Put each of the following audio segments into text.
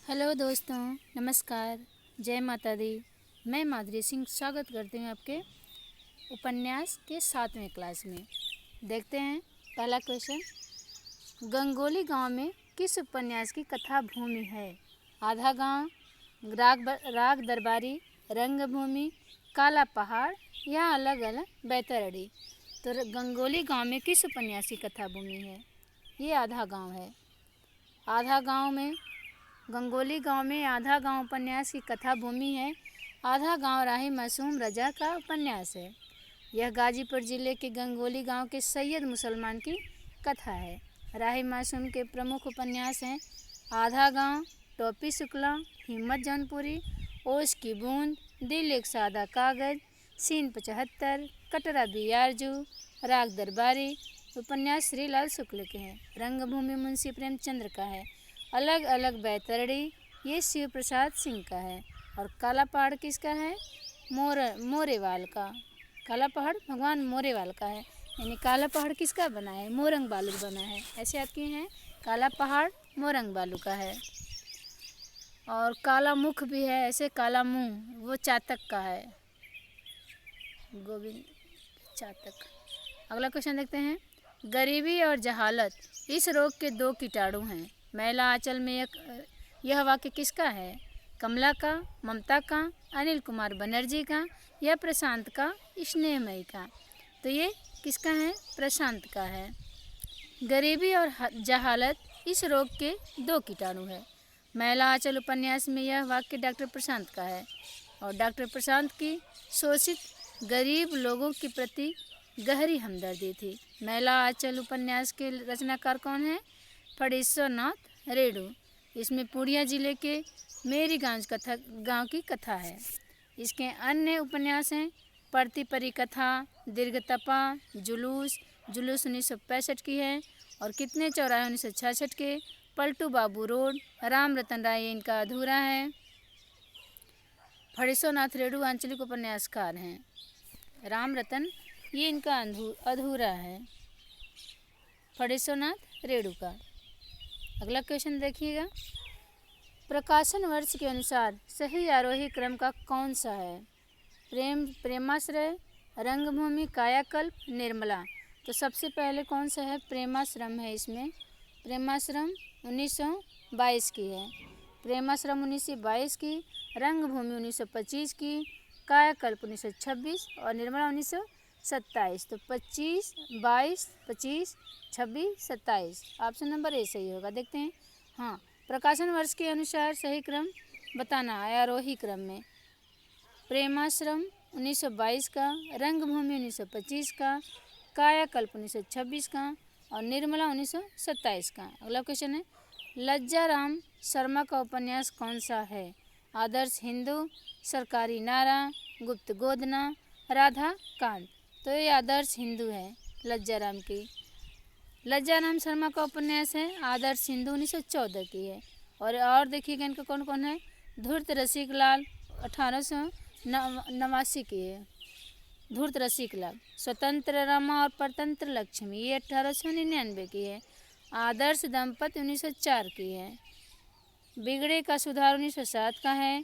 Hello दोस्तों, नमस्कार, जय माता दी। मैं माधुरी सिंह स्वागत करती हूँ आपके उपन्यास के 7वें क्लास में। देखते हैं पहला क्वेश्चन। गंगोली गांव में किस उपन्यास की कथा भूमि है? आधा गांव, राग दरबारी, रंगभूमि, काला पहाड़ या अलग अलग बैतरणी। तो गंगोली गांव में किस उपन्यास की कथा भूमि है? ये आधा गांव है। आधा गांव में गंगोली गांव में आधा गांव उपन्यास की कथा भूमि है। आधा गांव राही मासूम रजा का उपन्यास है। यह गाजीपुर जिले के गंगोली गांव के सैयद मुसलमान की कथा है। राही मासूम के प्रमुख उपन्यास हैं आधा गांव, टोपी शुक्ला, हिम्मत जौनपुरी, ओस की बूंद, दिल एक सादा कागज, सीन 75, कटरा बियारजू, राग दरबारी। उपन्यास श्रीलाल शुक्ल के हैं। रंगभूमि मुंशी प्रेमचंद्र का है। अलग अलग बैतरणी ये शिव प्रसाद सिंह का है। और काला पहाड़ किसका है? मोरेवाल का। काला पहाड़ भगवान मोरेवाल का है। यानी काला पहाड़ किसका बना है? मोरंग बालू बना है। ऐसे याद किए हैं, काला पहाड़ मोरंग बालू का है। और काला मुख भी है, ऐसे काला मुंह वो चातक का है, गोविंद चातक। अगला क्वेश्चन देखते हैं। गरीबी और जहालत इस रोग के दो कीटाणु हैं। मैला आंचल में यह वाक्य किसका है? कमला का, ममता का, अनिल कुमार बनर्जी का या प्रशांत का, स्नेहमयी का? तो ये किसका है? प्रशांत का है। गरीबी और जहालत इस रोग के दो कीटाणु है। मैला आंचल उपन्यास में यह वाक्य डॉक्टर प्रशांत का है। और डॉक्टर प्रशांत की शोषित गरीब लोगों के प्रति गहरी हमदर्दी थी। मैला आंचल उपन्यास के रचनाकार कौन है? फणीश्वरनाथ रेणु। इसमें पूर्णिया जिले के मेरीगंज गांव की कथा है। इसके अन्य उपन्यास हैं परती परी कथा, दीर्घतपा, जुलूस 1965 की है। और कितने चौराहे 1966 के, पलटू बाबू रोड, राम रतन राय इनका अधूरा है। फणीश्वरनाथ रेणु आंचलिक उपन्यासकार हैं। राम रतन ये इनका अधूरा है, फणीश्वरनाथ रेणु का। अगला क्वेश्चन देखिएगा। प्रकाशन वर्ष के अनुसार सही आरोही क्रम का कौन सा है? प्रेमाश्रय, रंगभूमि, कायाकल्प, निर्मला। तो सबसे पहले कौन सा है? प्रेमाश्रम है। इसमें प्रेमाश्रम 1922 की है। प्रेमाश्रम 1922 की, रंगभूमि 1925 की, कायाकल्प 1926 और निर्मला 1927। तो 25, 22, 25, 26, 27। ऑप्शन नंबर ए सही होगा। देखते हैं। हाँ, प्रकाशन वर्ष के अनुसार सही क्रम बताना है आरोही क्रम में। प्रेमाश्रम 1922 का, रंगभूमि 1925 का, कायाकल्प 1926 का और निर्मला 1927 का। अगला क्वेश्चन है। लज्जाराम शर्मा का उपन्यास कौन सा है? आदर्श हिंदू, सरकारी नारा, गुप्त गोदना, राधा कांत। तो ये आदर्श हिंदू है लज्जाराम की। लज्जाराम शर्मा का उपन्यास है आदर्श हिंदू 1914 की है। और देखिएगा इनका कौन कौन है। धूर्त रसिक लाल 1889 की है। धूर्त रसिक लाल। स्वतंत्र रमा और परतंत्र लक्ष्मी ये 1899 की है। आदर्श दंपति 1904 की है। बिगड़े का सुधार 1907 का है।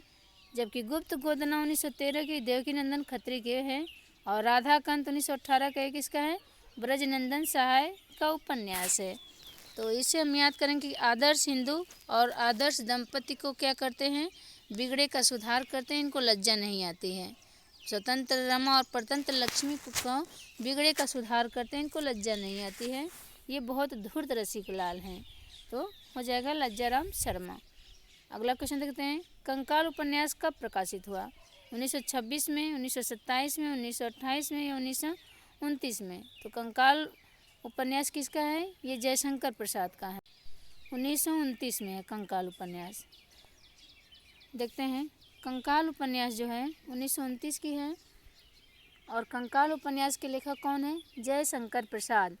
जबकि गुप्त गोदना 1913 की देवकी नंदन खत्री के है। और राधाकांत 1918 का किसका है? ब्रजनंदन सहाय का उपन्यास है। तो इसे हम याद करें कि आदर्श हिंदू और आदर्श दंपति को क्या करते हैं? बिगड़े का सुधार करते हैं, इनको लज्जा नहीं आती है। स्वतंत्र रमा और परतंत्र लक्ष्मी को बिगड़े का सुधार करते हैं, इनको लज्जा नहीं आती है। ये बहुत धूर्त रसिक लाल हैं। तो हो जाएगा लज्जाराम शर्मा। अगला क्वेश्चन देखते हैं। कंकाल उपन्यास कब प्रकाशित हुआ? 1926 में, 1927 में, 1928 में या 1929 में? तो कंकाल उपन्यास किसका है? ये जयशंकर प्रसाद का है। 1929 में है कंकाल उपन्यास। देखते हैं। कंकाल उपन्यास जो है 1929 की है। और कंकाल उपन्यास के लेखक कौन है? जयशंकर प्रसाद।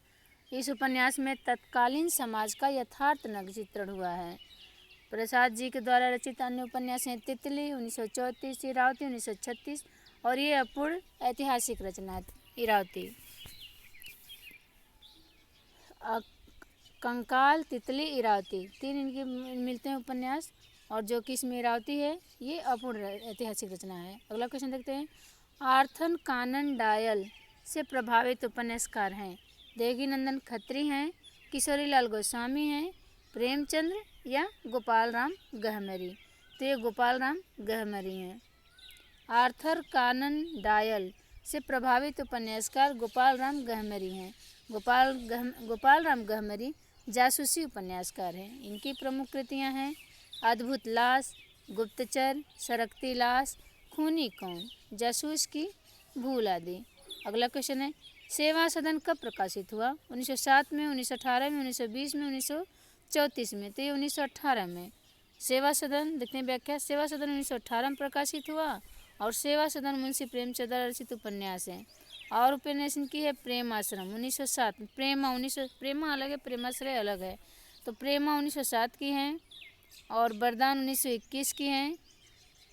इस उपन्यास में तत्कालीन समाज का यथार्थ नग्न चित्रण हुआ है। प्रसाद जी के द्वारा रचित अन्य उपन्यास हैं तितली 1934, इरावती 1936 और ये अपूर्ण ऐतिहासिक रचना इरावती। कंकाल, तितली, इरावती, 3 इनके मिलते हैं उपन्यास। और जो कि इसमें इरावती है ये अपूर्ण ऐतिहासिक रचना है। अगला क्वेश्चन देखते हैं। आर्थर कानन डायल से प्रभावित उपन्यासकार हैं। देवकीनंदन खत्री हैं, किशोरीलाल गोस्वामी हैं, प्रेमचंद्र या गोपाल राम गहमरी। तो ये गोपाल राम गहमरी हैं। आर्थर कानन डायल से प्रभावित उपन्यासकार गोपाल राम गहमरी हैं। गोपाल राम गहमरी जासूसी उपन्यासकार हैं। इनकी प्रमुख कृतियां हैं अद्भुत लाश, गुप्तचर, सरकती लाश, खूनी कौन, जासूस की भूल आदि। अगला क्वेश्चन है। सेवा सदन कब प्रकाशित हुआ? 1907 में, 1918 में, 1920 में, 1934 में। तो ये 1918 में। सेवा सदन देखते हैं व्याख्या। सेवा सदन 1918 में प्रकाशित हुआ और सेवा सदन मुंशी प्रेमचंद द्वारा रचित उपन्यास है। और उपन्यास इनकी है प्रेम आश्रम 1907 में। प्रेमा अलग है, प्रेमाश्रय अलग है। तो प्रेमा 1907 की हैं और वरदान 1921 की हैं।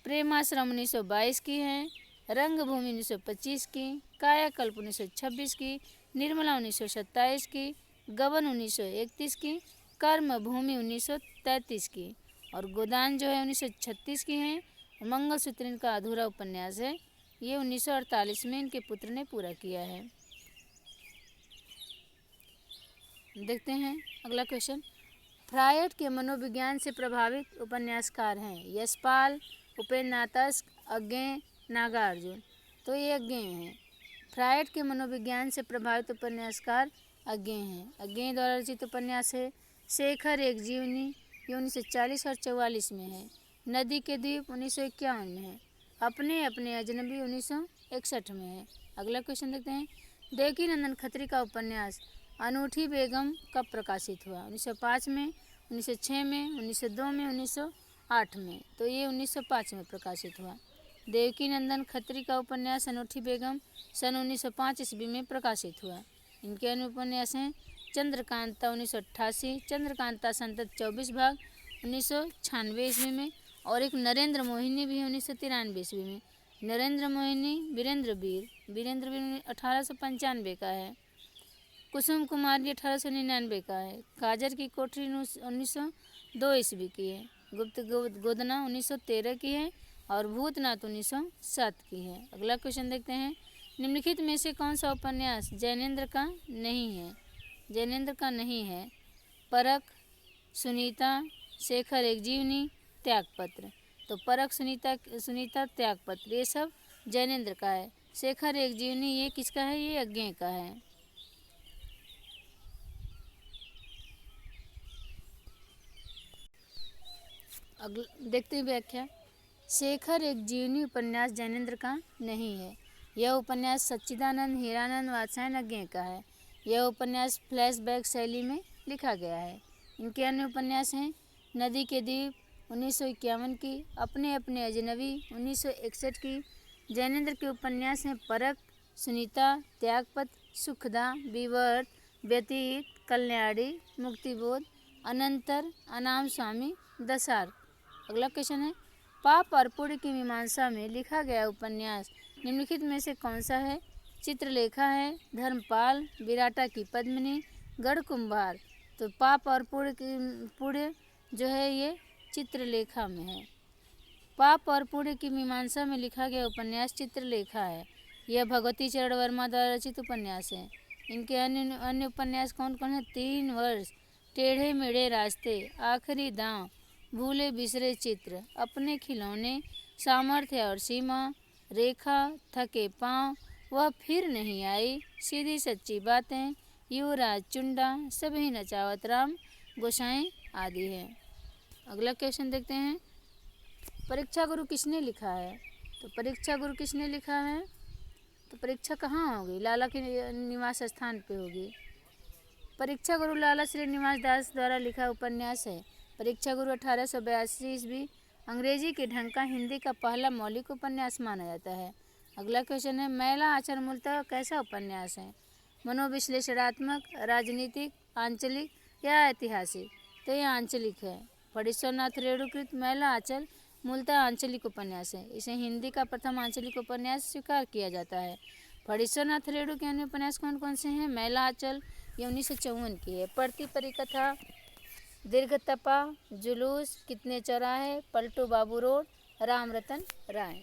प्रेमाश्रम 1922 की हैं। रंगभूमि 1925 की, कायाकल्प 1926 की, निर्मला 1927 की, गबन 1931 की, कर्मभूमि 1933 की और गोदान जो है 1936 की हैं। मंगलसूत्र इनका अधूरा उपन्यास है, ये 1948 में इनके पुत्र ने पूरा किया है। देखते हैं अगला क्वेश्चन। फ्रायड के मनोविज्ञान से प्रभावित उपन्यासकार हैं। यशपाल, उपेंद्र नाथ तस्क, अज्ञेय, नागार्जुन। तो ये अज्ञेय हैं। फ्रायड के मनोविज्ञान से प्रभावित उपन्यासकार अज्ञेय हैं। अज्ञेय द्वारा रचित उपन्यास है शेखर एक जीवनी, ये 1940 और 44 में है। नदी के द्वीप 1951 में है। अपने अपने अजनबी 1961 में है। अगला क्वेश्चन देखते हैं। देवकीनंदन खत्री का उपन्यास अनूठी बेगम कब प्रकाशित हुआ? 1905 में, 1906 में, 1902 में, 1908 में। तो ये 1905 में प्रकाशित हुआ। देवकीनंदन खत्री का उपन्यास अनूठी बेगम सन 1905 ईस्वी में प्रकाशित हुआ। इनके अन्य उपन्यास हैं चंद्रकांता 1988, चंद्रकांता संतत 24 भाग 1996 ईस्वी में और एक नरेंद्र मोहिनी भी है 1993 ईस्वी में। नरेंद्र मोहिनी वीरेंद्र वीर 1895 का है। कुसुम कुमारी 1899 का है। काजर की कोठरी 1902 ईस्वी की है। गुप्त गोदना 1913 की है और भूतनाथ 1907 की है। अगला क्वेश्चन देखते हैं। निम्नलिखित में से कौन सा उपन्यास जैनेन्द्र का नहीं है? जैनेन्द्र का नहीं है। परख, सुनीता, शेखर एक जीवनी, त्यागपत्र। तो परख, सुनीता, त्यागपत्र ये सब जैनेन्द्र का है। शेखर एक जीवनी ये किसका है? ये अज्ञेय का है। अगला देखते हैं व्याख्या। शेखर एक जीवनी उपन्यास जैनेन्द्र का नहीं है। यह उपन्यास सच्चिदानंद हीरानंद वात्स्यायन अज्ञेय का है। यह उपन्यास फ्लैशबैक शैली में लिखा गया है। इनके अन्य उपन्यास हैं नदी के द्वीप 1951 की, अपने अपने अजनबी 1961 की। जैनेन्द्र के उपन्यास हैं परख, सुनीता, त्यागपत्र, सुखदा, विवर्त, व्यतीत, कल्याणी, मुक्तिबोध, अनंतर, अनाम स्वामी, दशार। अगला क्वेश्चन है। पाप और पुण्य की मीमांसा में लिखा गया उपन्यास निम्नलिखित में से कौन सा है? चित्रलेखा है, धर्मपाल, विराटा की पद्मिनी, गढ़ कुंभार। तो पाप और पुण्य जो है ये चित्रलेखा में है। पाप और पुण्य की मीमांसा में लिखा गया उपन्यास चित्रलेखा है। यह भगवती चरण वर्मा द्वारा रचित उपन्यास है। इनके अन्य उपन्यास कौन कौन है? 3 वर्ष, टेढ़े मेढ़े रास्ते, आखिरी दांव, भूले बिसरे चित्र, अपने खिलौने, सामर्थ्य और सीमा, रेखा, थके पाँव, वह फिर नहीं आई, सीधी सच्ची बातें, युवराज चुंडा, सभी नचावत राम, गोसाई आदि है। अगला क्वेश्चन देखते हैं। परीक्षा गुरु किसने लिखा है? तो परीक्षा गुरु किसने लिखा है? तो परीक्षा कहाँ होगी? लाला के निवास स्थान पे होगी। परीक्षा गुरु लाला श्रीनिवास दास द्वारा लिखा उपन्यास है। परीक्षा गुरु 1882 ईस्वी अंग्रेजी के ढंग का हिंदी का पहला मौलिक उपन्यास माना जाता है। अगला क्वेश्चन है। मैला आचरण मूलतः कैसा उपन्यास है? मनोविश्लेषणात्मक, राजनीतिक, आंचलिक या ऐतिहासिक? तो यह आंचलिक है। फणीश्वरनाथ रेणुकृत मैला आंचल मूलतः आंचलिक उपन्यास है। इसे हिंदी का प्रथम आंचलिक उपन्यास स्वीकार किया जाता है। फणीश्वरनाथ रेणु के अन्य उपन्यास कौन कौन से हैं? मैला आंचल, ये 1954 की है। पढ़ती परिकथा, दीर्घतपा, जुलूस, कितने चौराहे, पलटू बाबू रोड, राम रतन राय।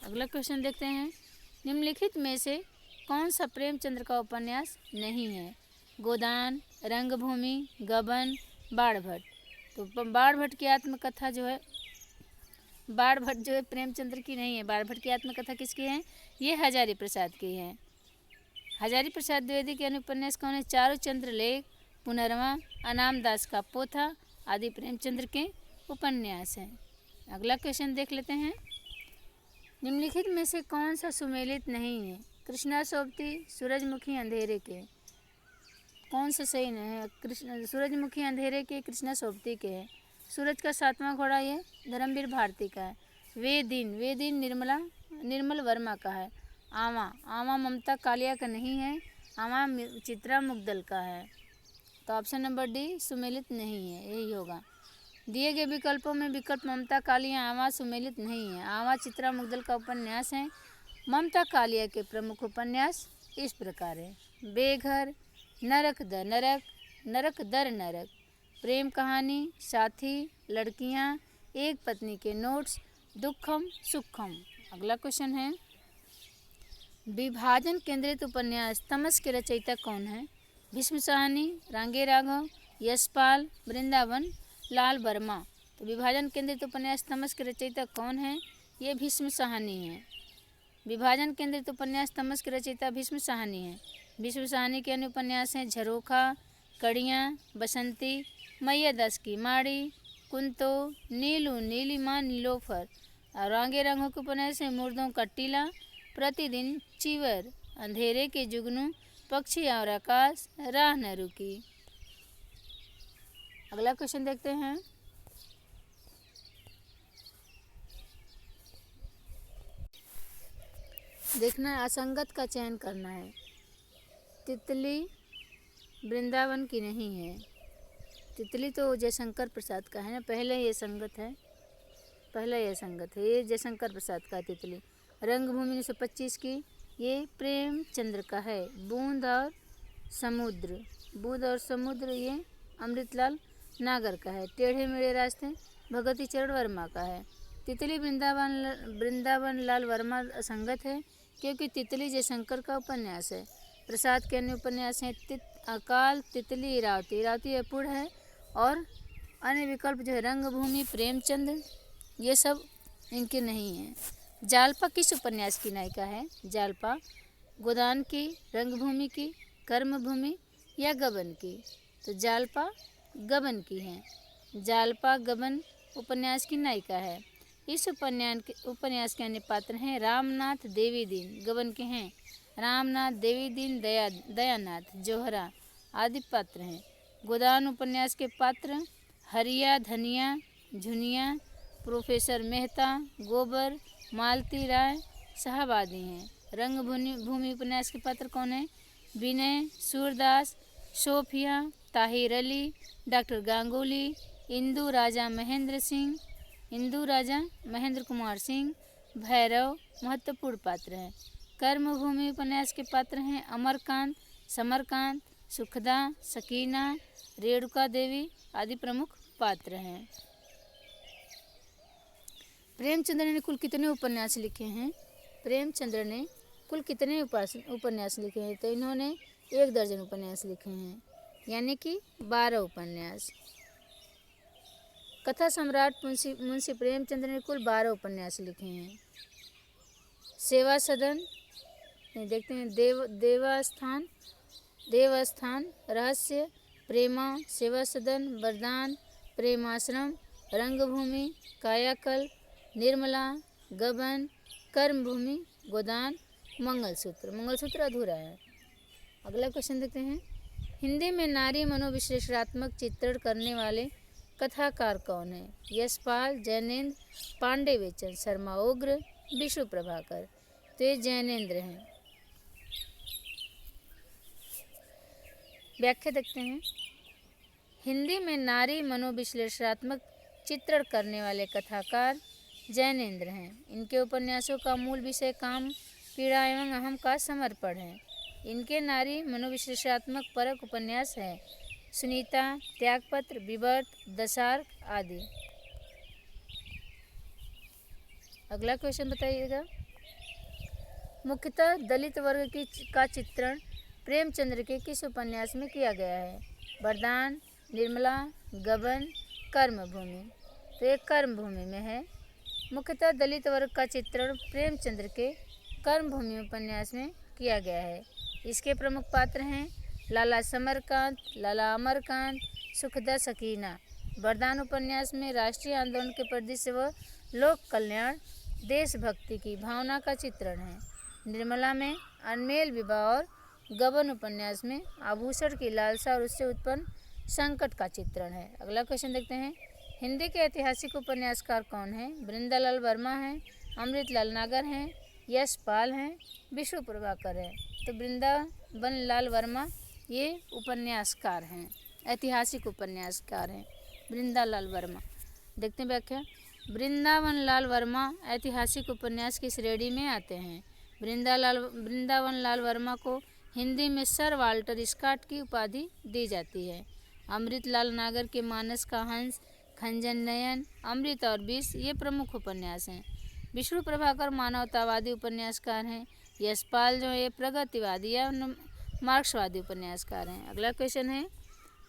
अगला क्वेश्चन देखते हैं। निम्नलिखित में से कौन सा प्रेमचंद्र का उपन्यास नहीं है? गोदान, रंगभूमि, गबन, बाणभट्ट। तो बाणभट्ट की आत्मकथा जो है, बाणभट्ट जो है प्रेमचंद्र की नहीं है। बाणभट्ट की आत्मकथा किसकी है? ये हजारी प्रसाद की है। हजारी प्रसाद द्विवेदी के अनुपन्यास कौन है? चारुचंद्र लेख, पुनर्वा, अनाम दास का पोथा आदि प्रेमचंद्र के उपन्यास हैं। अगला क्वेश्चन देख लेते हैं। निम्नलिखित में से कौन सा सुमेलित नहीं है? कृष्णा सोबती, सूरजमुखी अंधेरे के। कौन सा सही नहीं है? सूरजमुखी अंधेरे के कृष्णा सोबती के है। सूरज का सातवां घोड़ा ये धर्मवीर भारती का है। वे दिन निर्मल वर्मा का है। आवा ममता कालिया का नहीं है। आवा चित्रा मुग्दल का है। तो ऑप्शन नंबर डी सुमेलित नहीं है, यही होगा। दिए गए विकल्पों में विकल्प ममता कालिया आवा सुमेलित नहीं है। आवा चित्रा मुग्दल का उपन्यास है। ममता कालिया के प्रमुख उपन्यास इस प्रकार है। बेघर, नरक दर नरक, नरक दर नरक, प्रेम कहानी, साथी, लड़कियां, एक पत्नी के नोट्स, दुखम सुखम। अगला क्वेश्चन है। विभाजन केंद्रित उपन्यास तमस के रचयिता कौन है? भीष्म साहनी, रांगे राघव, यशपाल, वृंदावन लाल वर्मा। तो विभाजन केंद्रित उपन्यास तमस के रचयिता कौन है? ये भीष्म साहनी है। विभाजन केंद्रित उपन्यास तमस के रचयिता भीष्म साहनी है। भीष्म साहनी के अन्य उपन्यास हैं झरोखा, कड़ियाँ, बसंती, मैया दास की माड़ी, कुंतो, नीलू, नीलिमा, नीलोफर। और रांगे रंगों के उपन्यास हैं मुर्दों का टीला, प्रतिदिन, चीवर, अंधेरे के जुगनू, पक्षी और आकाश, राह न रुकी। अगला क्वेश्चन देखते हैं। देखना है, असंगत का चयन करना है। तितली वृंदावन की नहीं है। तितली तो जयशंकर प्रसाद का है ना, पहले ये संगत है, ये जयशंकर प्रसाद का तितली। रंगभूमि 1925 की, ये प्रेमचंद्र का है। बूंद और समुद्र ये अमृतलाल नागर का है। टेढ़े मेढ़े रास्ते भगवती चरण वर्मा का है। तितली वृंदावन लाल वर्मा असंगत है, क्योंकि तितली जयशंकर का उपन्यास है। प्रसाद के अन्य उपन्यास हैं अकाल, तितली, रावती अपूर्ण है। और अन्य विकल्प जो है रंगभूमि, प्रेमचंद, ये सब इनके नहीं हैं। जालपा किस उपन्यास की नायिका है? जालपा गोदान की, रंगभूमि की, कर्मभूमि या गबन की? तो जालपा गबन की है। जालपा गबन उपन्यास की नायिका है। इस उपन्यास के अन्य पात्र हैं रामनाथ, देवी दीन, गबन के हैं रामनाथ, देवी दीन, दयानाथ, जोहरा आदि पात्र हैं। गोदान उपन्यास के पात्र हरिया, धनिया, झुनिया, प्रोफेसर मेहता, गोबर, मालती राय साहब आदि हैं। रंगभूमि उपन्यास के पात्र कौन है? विनय, सूरदास, सोफिया, ताहिर अली, डॉक्टर गांगुली, इंदू राजा महेंद्र कुमार सिंह, भैरव महत्वपूर्ण पात्र हैं। कर्मभूमि उपन्यास के पात्र हैं अमरकांत, समरकांत, सुखदा, सकीना, रेणुका देवी आदि प्रमुख पात्र हैं। प्रेमचंद्र ने कुल कितने उपन्यास लिखे हैं? प्रेमचंद्र ने कुल कितने उपन्यास लिखे हैं? तो इन्होंने 1 दर्जन उपन्यास लिखे हैं, यानी कि 12 उपन्यास। कथा सम्राट मुंशी प्रेमचंद्र ने कुल 12 उपन्यास लिखे हैं। सेवा सदन देखते हैं, देवस्थान, रहस्य, प्रेमा, सेवा सदन, वरदान, प्रेमाश्रम, रंगभूमि, कायाकल्प, निर्मला, गबन, कर्मभूमि, गोदान, मंगलसूत्र अधूरा है। अगला क्वेश्चन देखते हैं। हिंदी में नारी मनोविश्लेषणात्मक चित्रण करने वाले कथाकार कौन है? यशपाल, जैनेन्द्र, पांडे बेचन, शर्मा उग्र, विष्णु प्रभाकर। तो ये जैनेन्द्र हैं। व्याख्या देखते हैं। हिंदी में नारी मनोविश्लेषणात्मक चित्रण करने वाले कथाकार जैनेन्द्र हैं। इनके उपन्यासों का मूल विषय काम, पीड़ा एवं अहम का समर्पण है। इनके नारी मनोविश्लेषणात्मक परक उपन्यास हैं सुनीता, त्यागपत्र, विवर्त, दशार्क आदि। अगला क्वेश्चन बताइएगा। मुख्यतः दलित वर्ग का चित्रण प्रेमचंद्र के किस उपन्यास में किया गया है? वरदान, निर्मला, गबन, कर्मभूमि। तो ये कर्मभूमि में है। मुख्यतः दलित वर्ग का चित्रण प्रेमचंद्र के कर्मभूमि उपन्यास में किया गया है। इसके प्रमुख पात्र हैं लाला समरकांत, लाला अमरकांत, सुखदा सकीना। वरदान उपन्यास में राष्ट्रीय आंदोलन के परिदृश्य व लोक कल्याण, देशभक्ति की भावना का चित्रण है। निर्मला में अनमेल विवाह और गबन उपन्यास में आभूषण की लालसा और उससे उत्पन्न संकट का चित्रण है। अगला क्वेश्चन देखते हैं। हिंदी के ऐतिहासिक उपन्यासकार कौन हैं? वृंदालाल वर्मा हैं, अमृतलाल नागर हैं, यशपाल हैं, विष्णु प्रभाकर हैं। तो वृंदावन लाल वर्मा ये उपन्यासकार हैं, ऐतिहासिक उपन्यासकार हैं वृंदालाल वर्मा। देखते हैं व्याख्या। वृंदावन लाल वर्मा ऐतिहासिक उपन्यास की श्रेणी में आते हैं। वृंदावन लाल वर्मा को हिंदी में सर वाल्टर स्कॉट की उपाधि दी जाती है। अमृतलाल नागर के मानस का हंस, खंजन नयन, अमृत और विष ये प्रमुख उपन्यास हैं। विष्णु प्रभाकर मानवतावादी उपन्यासकार हैं। यशपाल जो है प्रगतिवादी या मार्क्सवादी उपन्यासकार हैं। अगला क्वेश्चन है।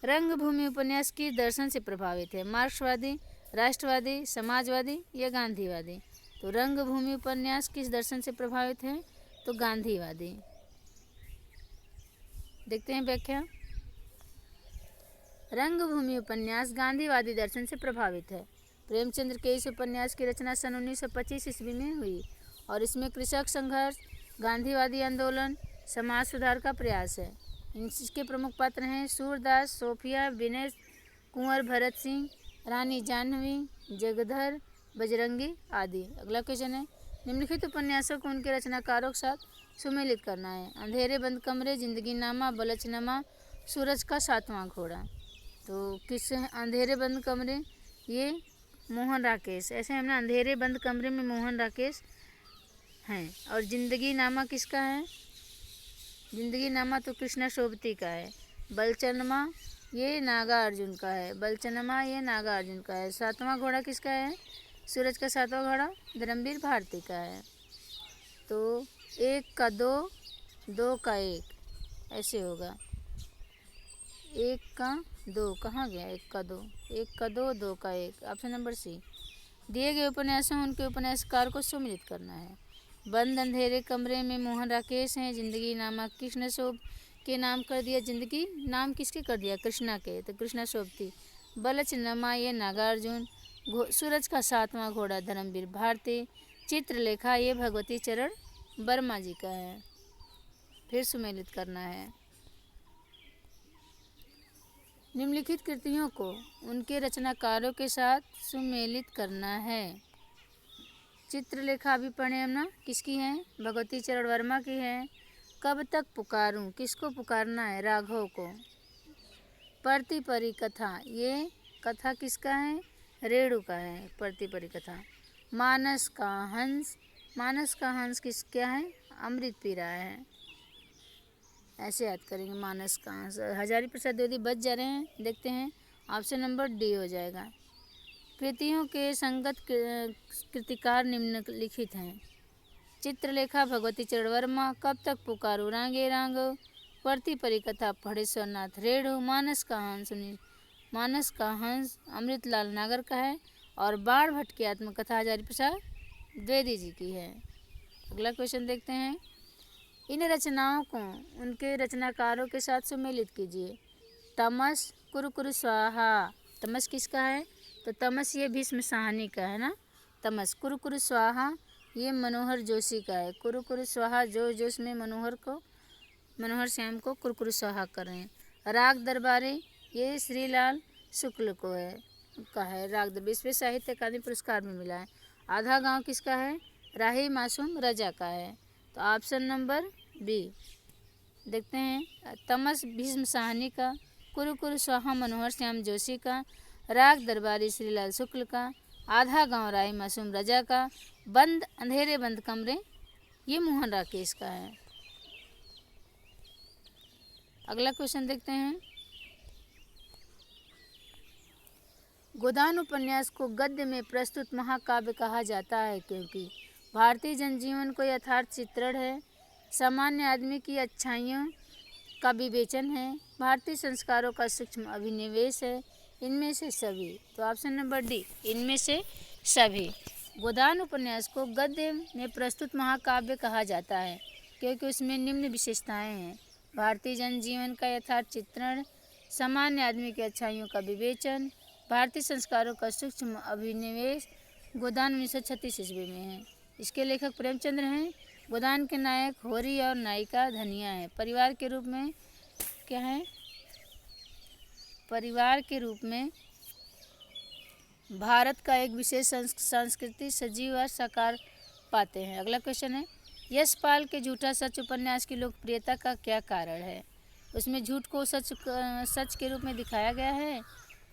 रंगभूमि उपन्यास किस दर्शन से प्रभावित है? मार्क्सवादी, राष्ट्रवादी, समाजवादी या गांधीवादी? तो रंगभूमि उपन्यास किस दर्शन से प्रभावित है? तो गांधीवादी। देखते हैं व्याख्या। रंगभूमि उपन्यास गांधीवादी दर्शन से प्रभावित है। प्रेमचंद्र के इस उपन्यास की रचना सन 1925 ईस्वी में हुई और इसमें कृषक संघर्ष, गांधीवादी आंदोलन, समाज सुधार का प्रयास है। इसके प्रमुख पात्र हैं सूरदास, सोफिया, विनय, कुंवर भरत सिंह, रानी जाह्नवी, जगधर, बजरंगी आदि। अगला क्वेश्चन है। निम्नलिखित उपन्यासों को उनके रचनाकारों के साथ सुमेलित करना है। अंधेरे बंद कमरे, जिंदगी नामा, बलचनामा, सूरज का सातवां घोड़ा। तो किससे हैं अंधेरे बंद कमरे? ये मोहन राकेश। ऐसे हमने अंधेरे बंद कमरे में मोहन राकेश हैं। और जिंदगी नामा किसका है? जिंदगी नामा तो कृष्णा शोभती का है। बलचनमा ये नागा अर्जुन का है। बलचनमा ये नागा अर्जुन का है। सातवां घोड़ा किसका है? सूरज का सातवां घोड़ा धर्मवीर भारती का है। तो एक का दो, दो का एक, ऐसे होगा। एक का दो कहाँ गया? एक का दो, एक का दो, दो का एक। Option number C. दिए गए उपन्यासों उनके उपन्यासकार को सम्मिलित करना है। बंद अंधेरे कमरे में मोहन राकेश हैं। जिंदगी नामा कृष्ण शोभ के नाम कर दिया। जिंदगी नाम किसके कर दिया? कृष्णा के, तो कृष्णा शोभती। बलचनमा ये नागार्जुन। सूरज का सातवां घोड़ा धर्मवीर भारती। चित्रलेखा ये भगवती चरण वर्मा जी का है। फिर सुमेलित करना है। निम्नलिखित कृतियों को उनके रचनाकारों के साथ सुमेलित करना है। चित्रलेखा अभी पढ़े हम ना, किसकी है? भगवती चरण वर्मा की है। कब तक पुकारूं, किसको पुकारना है? राघव को। प्रतिपरी कथा, ये कथा किसका है? रेणु का है प्रतिपरी कथा। मानस का हंस, मानस का हंस किस क्या है? अमृत पी रहा है। ऐसे याद करेंगे मानस का हंस। हजारी प्रसाद द्विवेदी बच जा रहे हैं। देखते हैं ऑप्शन नंबर डी हो जाएगा। कृतियों के संगत कृतिकार निम्नलिखित हैं। चित्रलेखा भगवती चरण वर्मा, कब तक पुकारूं रांगे रांगो, प्रतिपरी कथा फणेश्वरनाथ रेणु, मानस का हंस मानस का हंस अमृतलाल नागर का है और बाण भट्ट की आत्मकथा हजारी प्रसाद द्विवेदी जी की है। अगला क्वेश्चन देखते हैं। इन रचनाओं को उनके रचनाकारों के साथ सुमेलित कीजिए। तमस, कुरकुर स्वाहा। तमस किसका है? तो तमस ये भीष्म साहनी का है ना। तमस। कुरकुर स्वाहा ये मनोहर जोशी का है। कुरकुर स्वाहा जोश जोश में मनोहर श्याम को कुरकुर स्वाहा कर रहे हैं। राग दरबारी ये श्रीलाल शुक्ल को है का है। राग दरबारी इसमें साहित्य अकादमी पुरस्कार भी मिला है। आधा गांव किसका है? राही मासूम रजा का है। तो ऑप्शन नंबर बी। देखते हैं। तमस भीष्म साहनी का, कुरकुर स्वाहा मनोहर श्याम जोशी का, राग दरबारी श्रीलाल शुक्ल का, आधा गांव राही मासूम रजा का, बंद अंधेरे बंद कमरे ये मोहन राकेश का है। अगला क्वेश्चन देखते हैं। गोदान उपन्यास को गद्य में प्रस्तुत महाकाव्य कहा जाता है क्योंकि भारतीय जनजीवन को यथार्थ चित्रण है, सामान्य आदमी की अच्छाइयों का विवेचन है, भारतीय संस्कारों का सूक्ष्म अभिनिवेश है, इनमें से सभी। तो ऑप्शन नंबर डी, इनमें से सभी। गोदान उपन्यास को गद्य में प्रस्तुत महाकाव्य कहा जाता है क्योंकि उसमें निम्न विशेषताएं हैं: भारतीय जनजीवन का यथार्थ चित्रण, सामान्य आदमी की अच्छाइयों का विवेचन, भारतीय संस्कारों का सूक्ष्म अभिनिवेश। गोदान 1936 ईस्वी में है। इसके लेखक प्रेमचंद्र हैं। गोदान के नायक होरी और नायिका धनिया है। परिवार के रूप में क्या है? परिवार के रूप में भारत का एक विशेष संस्कृति सजीव और साकार पाते हैं। अगला क्वेश्चन है, यशपाल के झूठा सच उपन्यास की लोकप्रियता का क्या कारण है? उसमें झूठ को सच के रूप में दिखाया गया है,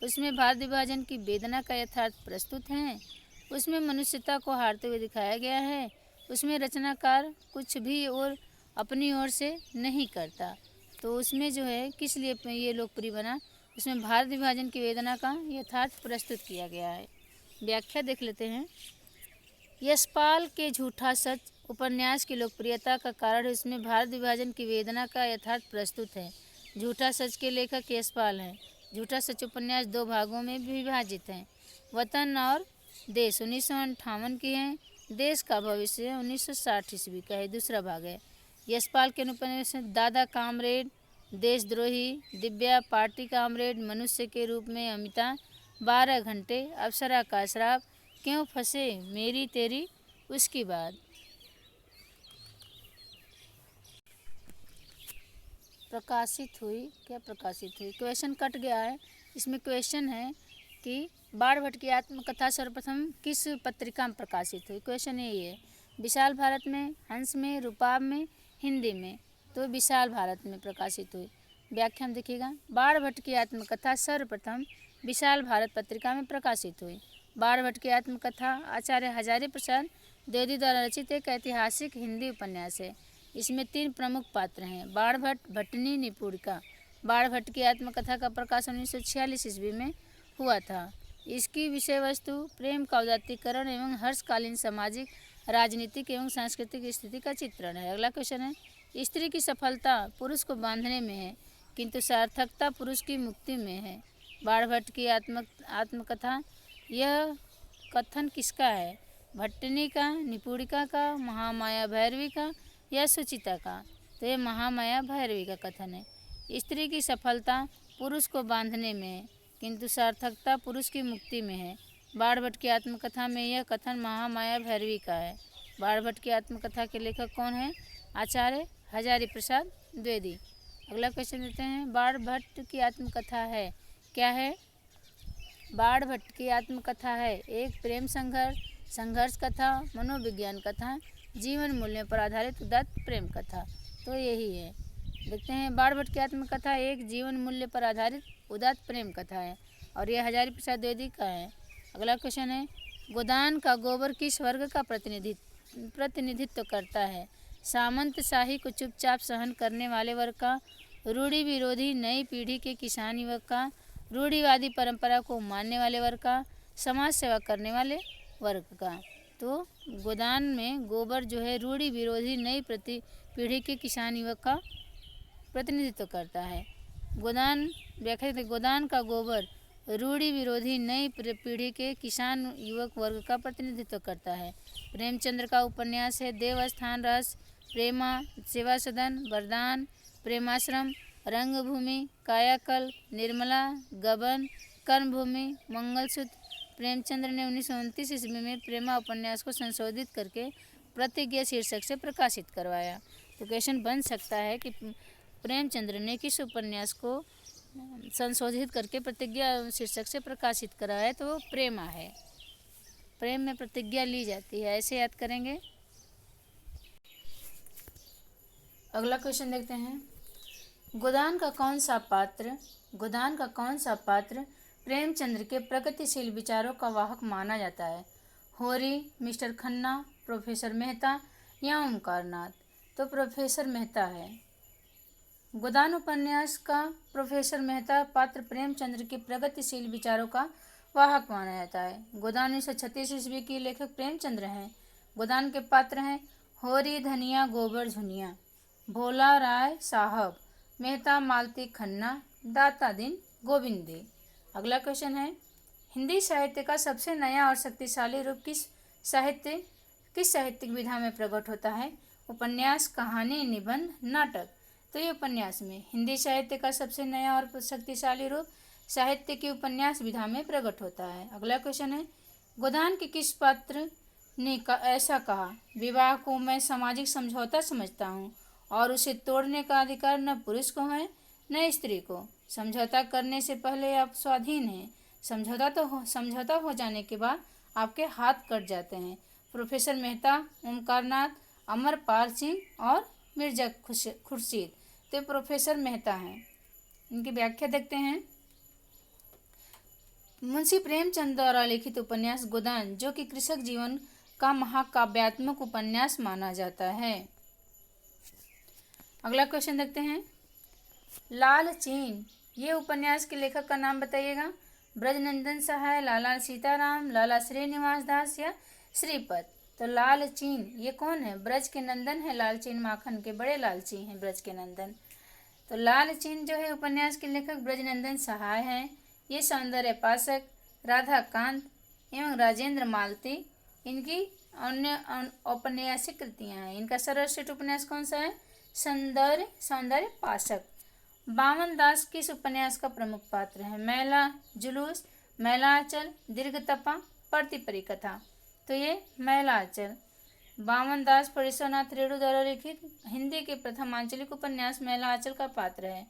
उसमें भारत विभाजन की वेदना का यथार्थ प्रस्तुत है, उसमें मनुष्यता को हारते हुए दिखाया गया है, उसमें रचनाकार कुछ भी और अपनी ओर से नहीं करता। तो उसमें जो है किस लिए ये लोकप्रिय बना? उसमें भारत विभाजन की वेदना का यथार्थ प्रस्तुत किया गया है। व्याख्या देख लेते हैं। यशपाल के झूठा सच उपन्यास की लोकप्रियता का कारण इसमें भारत विभाजन की वेदना का यथार्थ प्रस्तुत है। झूठा सच के लेखक यशपाल हैं। झूठा सच उपन्यास 2 भागों में विभाजित है। वतन और देश 1958 की है। देश का भविष्य 1960 ईस्वी का है, दूसरा भाग है। यशपाल के उपन्यास दादा कामरेड, देशद्रोही, दिव्या, पार्टी कामरेड, मनुष्य के रूप में अमिता, 12 घंटे, अप्सरा का श्राप, क्यों फंसे मेरी तेरी, उसकी बात। प्रकाशित हुई, क्या प्रकाशित हुई? क्वेश्चन कट गया है। इसमें क्वेश्चन है कि बाणभट्ट की आत्मकथा सर्वप्रथम किस पत्रिका में प्रकाशित हुई? क्वेश्चन यही है। विशाल भारत में, हंस में, रूपाब में, हिंदी में? तो विशाल भारत में प्रकाशित हुई। व्याख्या में देखिएगा। बाणभट्ट की आत्मकथा सर्वप्रथम विशाल भारत पत्रिका में प्रकाशित हुई। बाणभट्ट की आत्मकथा आचार्य हजारी प्रसाद द्विवेदी द्वारा रचित एक ऐतिहासिक हिंदी उपन्यास है। इसमें 3 प्रमुख पात्र हैं: बाणभट्ट, भट्टनी, निपुणिका। बाणभट्ट की आत्मकथा का प्रकाशन 1946 ईस्वी में हुआ था। इसकी विषय वस्तु प्रेम का उदात्तीकरण एवं हर्षकालीन सामाजिक, राजनीतिक एवं सांस्कृतिक स्थिति का चित्रण है। अगला क्वेश्चन है, स्त्री की सफलता पुरुष को बांधने में है किंतु सार्थकता पुरुष की मुक्ति में है। बाणभट्ट की आत्मकथा, यह कथन किसका है? भट्टनी का, निपुणिका का, महामाया भैरवी का या सुचिता का? तो ये महामाया भैरवी का कथन है। स्त्री की सफलता पुरुष को बांधने में है किंतु सार्थकता पुरुष की मुक्ति में है। बाणभट्ट की आत्मकथा में यह कथन महामाया भैरवी का है। बाणभट्ट की आत्मकथा के लेखक कौन है? आचार्य हजारी प्रसाद द्विवेदी। अगला क्वेश्चन देते हैं। बाणभट्ट की आत्मकथा है, क्या है? बाणभट्ट की आत्मकथा है एक प्रेम संघर्ष कथा, मनोविज्ञान कथा, जीवन मूल्यों पर आधारित उदात्त प्रेम कथा। तो यही है। देखते हैं। बाणभट्ट की आत्मकथा एक जीवन मूल्य पर आधारित उदात्त प्रेम कथा है और यह हजारी प्रसाद द्विवेदी का है। अगला क्वेश्चन है, गोदान का गोबर किस वर्ग का प्रतिनिधित्व करता है? सामंत शाही को चुपचाप सहन करने वाले वर्ग का, रूढ़ि विरोधी नई पीढ़ी के किसान युवक का, रूढ़िवादी परंपरा को मानने वाले वर्ग का, समाज सेवा करने वाले वर्ग का। तो गोदान में गोबर जो है रूढ़ि विरोधी नई पीढ़ी के किसान युवक का प्रतिनिधित्व करता है। गोदान व्याख्या, गोदान का गोबर रूढ़ि विरोधी नई पीढ़ी के किसान युवक वर्ग का प्रतिनिधित्व करता है। प्रेमचंद्र का उपन्यास है देवस्थान रहस्य, प्रेमा, सेवा सदन, वरदान, प्रेमाश्रम, रंगभूमि, कायाकल्प, निर्मला, गबन, कर्मभूमि, मंगलसूत्र। प्रेमचंद्र ने 1929 ईस्वी में प्रेमा उपन्यास को संशोधित करके प्रतिज्ञा शीर्षक से प्रकाशित करवाया। तो क्वेश्चन बन सकता है कि प्रेमचंद्र ने किस उपन्यास को संशोधित करके प्रतिज्ञा शीर्षक से प्रकाशित कराया? तो वो प्रेमा है। प्रेम में प्रतिज्ञा ली जाती है, ऐसे याद करेंगे। अगला क्वेश्चन देखते हैं। गोदान का कौन सा पात्र प्रेमचंद्र के प्रगतिशील विचारों का वाहक माना जाता है? होरी, मिस्टर खन्ना, प्रोफेसर मेहता या ओमकारनाथ? तो प्रोफेसर मेहता है। गोदान उपन्यास का प्रोफेसर मेहता पात्र प्रेमचंद्र के प्रगतिशील विचारों का वाहक माना जाता है। गोदान 1936 ईस्वी की लेखक प्रेमचंद्र हैं। गोदान के पात्र हैं होरी धनिया गोबर झुनिया, भोला राय साहब, मेहता मालती खन्ना, दाता दिन गोविंदे। अगला क्वेश्चन है, हिंदी साहित्य का सबसे नया और शक्तिशाली रूप किस साहित्यिक विधा में प्रकट होता है? उपन्यास, कहानी, निबंध, नाटक। तो ये उपन्यास में हिंदी साहित्य का सबसे नया और शक्तिशाली रूप साहित्य की उपन्यास विधा में प्रकट होता है। अगला क्वेश्चन है, गोदान के किस पात्र ने ऐसा कहा, विवाह को मैं सामाजिक समझौता समझता हूँ और उसे तोड़ने का अधिकार न पुरुष को है न स्त्री को। समझौता करने से पहले आप स्वाधीन हैं, समझौता हो जाने के बाद आपके हाथ कट जाते हैं। प्रोफेसर मेहता, ओमकारनाथ, अमरपाल सिंह और मिर्जा खुर्शीद। तो प्रोफेसर मेहता हैं। इनकी व्याख्या देखते हैं। मुंशी प्रेमचंद द्वारा लिखित उपन्यास गोदान, जो कि कृषक जीवन का महाकाव्यात्मक उपन्यास माना जाता है। अगला क्वेश्चन देखते हैं, लाल चीन, ये उपन्यास के लेखक का नाम बताइएगा। ब्रजनंदन सहाय, लाला सीताराम, लाला श्रीनिवास दास या श्रीपद। तो लाल चीन ये कौन है? ब्रज के नंदन है। लाल चीन माखन के बड़े लालची हैं ब्रज के नंदन। तो लाल चीन जो है उपन्यास के लेखक ब्रजनंदन सहाय हैं। ये सौंदर्य पाशक, राधा कांत एवं राजेंद्र मालती इनकी अन्य औपन्यासिक कृतियाँ हैं। इनका सर्वश्रेष्ठ उपन्यास कौन सा है? सौंदर्य पाशक। बामन दास किस उपन्यास का प्रमुख पात्र है? मैला जुलूस, मैलाचल, दीर्घतपा, प्रतिपरी कथा। तो ये मैलाचल। बामन दास फणीश्वरनाथ रेणु द्वारा लिखित हिंदी के प्रथम आंचलिक उपन्यास मैलाचल का पात्र है।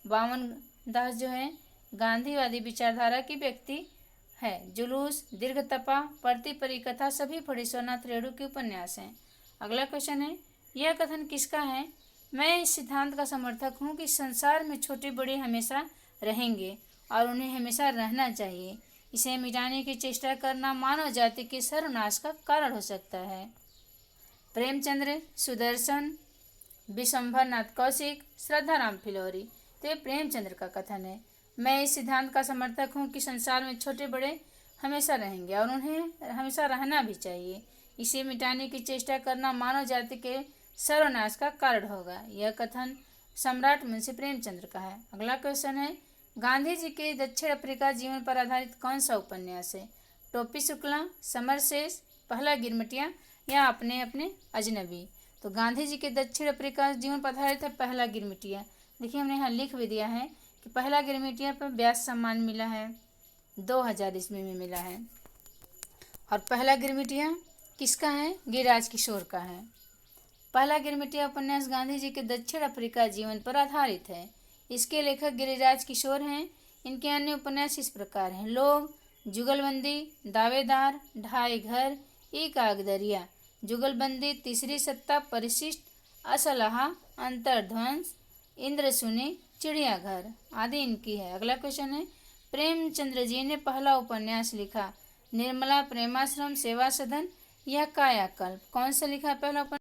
बामन दास जो है गांधीवादी विचारधारा की व्यक्ति है। जुलूस, दीर्घतपा, प्रतिपरी कथा सभी फणीश्वरनाथ रेणु के उपन्यास हैं। अगला क्वेश्चन है, यह कथन किसका है? मैं इस सिद्धांत का समर्थक हूँ कि संसार में छोटे बड़े हमेशा रहेंगे और उन्हें हमेशा रहना चाहिए। इसे मिटाने की चेष्टा करना मानव जाति के सर्वनाश का कारण हो सकता है। प्रेमचंद्र, सुदर्शन, विशंभर नाथ कौशिक, श्रद्धाराम फिलौरी। तो ये प्रेमचंद्र का कथन है। मैं इस सिद्धांत का समर्थक हूँ कि संसार में छोटे बड़े हमेशा रहेंगे और उन्हें हमेशा रहना भी चाहिए। इसे मिटाने की चेष्टा करना मानव जाति के सर्वनाश का कारण होगा। यह कथन सम्राट मुंशी प्रेमचंद्र का है। अगला क्वेश्चन है, गांधी जी के दक्षिण अफ्रीका जीवन पर आधारित कौन सा उपन्यास है? टोपी शुक्ला, समरसेस, पहला गिरमिटिया या अपने अपने अजनबी। तो गांधी जी के दक्षिण अफ्रीका जीवन पर आधारित है पहला गिरमिटिया। देखिए हमने यहाँ लिख भी दिया है कि पहला गिरमिटिया पर व्यास सम्मान मिला है, 2000 ईस्वी में मिला है। और पहला गिरमिटिया किसका है? गिरिराज किशोर का है। पहला गिरमिटिया उपन्यास गांधी जी के दक्षिण अफ्रीका जीवन पर आधारित है। इसके लेखक गिरिराज किशोर हैं। इनके अन्य उपन्यास इस प्रकार हैं, लोग, जुगलबंदी, दावेदार, ढाई घर, एक आग दरिया, जुगलबंदी, तीसरी सत्ता, परिशिष्ट, असलहा, अंतर्ध्वंस, इंद्र सुने, चिड़ियाघर आदि इनकी है। अगला क्वेश्चन है, प्रेमचंद्र जी ने पहला उपन्यास लिखा, निर्मला, प्रेमाश्रम, सेवा सदन या कायाकल्प। कौन सा लिखा पहला उपन्यास?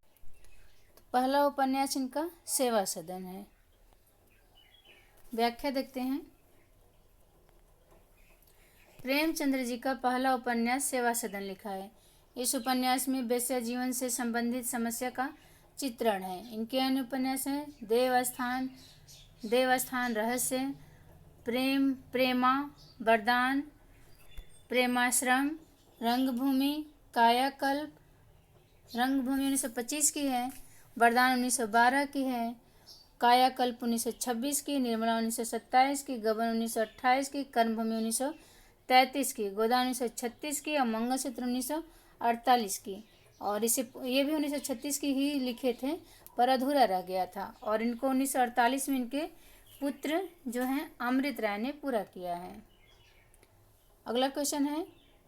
पहला उपन्यास इनका सेवा सदन है। व्याख्या देखते हैं। प्रेमचंद्र जी का पहला उपन्यास सेवा सदन लिखा है। इस उपन्यास में वैश्य जीवन से संबंधित समस्या का चित्रण है। इनके अन्य उपन्यास हैं देवस्थान रहस्य, प्रेमा, वरदान, प्रेमाश्रम, रंगभूमि, कायाकल्प। रंगभूमि 1925 की है, वरदान 1912 की है, कायाकल्प 1926 की, निर्मला 1927 की, गबन 1928 की, कर्मभूमि 1933 की, गोदान 1936 की और मंगलसूत्र 1948 की। और ये भी 1936 की ही लिखे थे पर अधूरा रह गया था और इनको 1948 में इनके पुत्र जो हैं अमृत राय ने पूरा किया है। अगला क्वेश्चन है,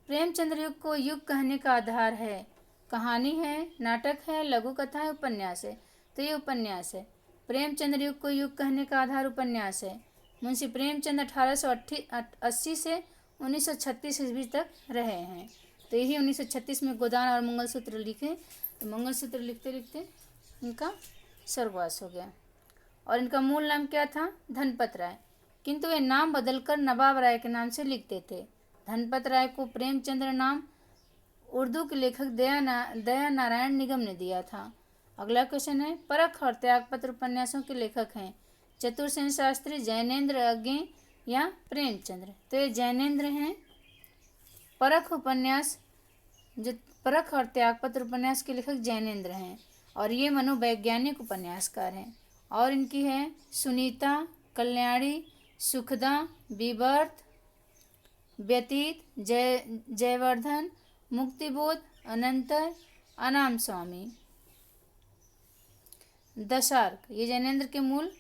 प्रेमचंद्र युग को युग कहने का आधार है? कहानी है, नाटक है, लघु कथा है, उपन्यास है। तो ये उपन्यास है। प्रेमचंद्र युग को युग कहने का आधार उपन्यास है। मुंशी प्रेमचंद 1880 से 1936 ईस्वी तक रहे हैं। तो यही 1936 में गोदान और मंगलसूत्र लिखे। तो मंगलसूत्र लिखते लिखते इनका स्वर्गवास हो गया। और इनका मूल नाम क्या था? धनपत राय, किंतु वे नाम बदलकर नवाब राय के नाम से लिखते थे। धनपत राय को प्रेमचंद्र नाम उर्दू के लेखक दया नारायण निगम ने दिया था। अगला क्वेश्चन है, परख और त्यागपत्र उपन्यासों के लेखक हैं चतुरसेन शास्त्री, जैनेन्द्र अज्ञे या प्रेमचंद्र? तो ये जैनेन्द्र हैं। परख और त्यागपत्र उपन्यास के लेखक जैनेन्द्र हैं और ये मनोवैज्ञानिक उपन्यासकार हैं। और इनकी है सुनीता, कल्याणी, सुखदा, विवर्त, व्यतीत, जयवर्धन, मुक्तिबोध, अनंतर, अनाम स्वामी। दशार्क ये जैनेन्द्र के मूल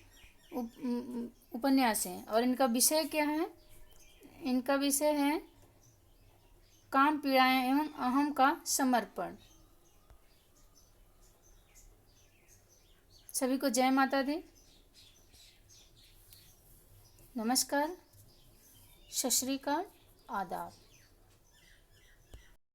उपन्यास हैं और इनका विषय क्या है? इनका विषय है काम, पीड़ाएं एवं अहम का समर्पण। सभी को जय माता दी। नमस्कार, सत श्री अकाल, आदाब।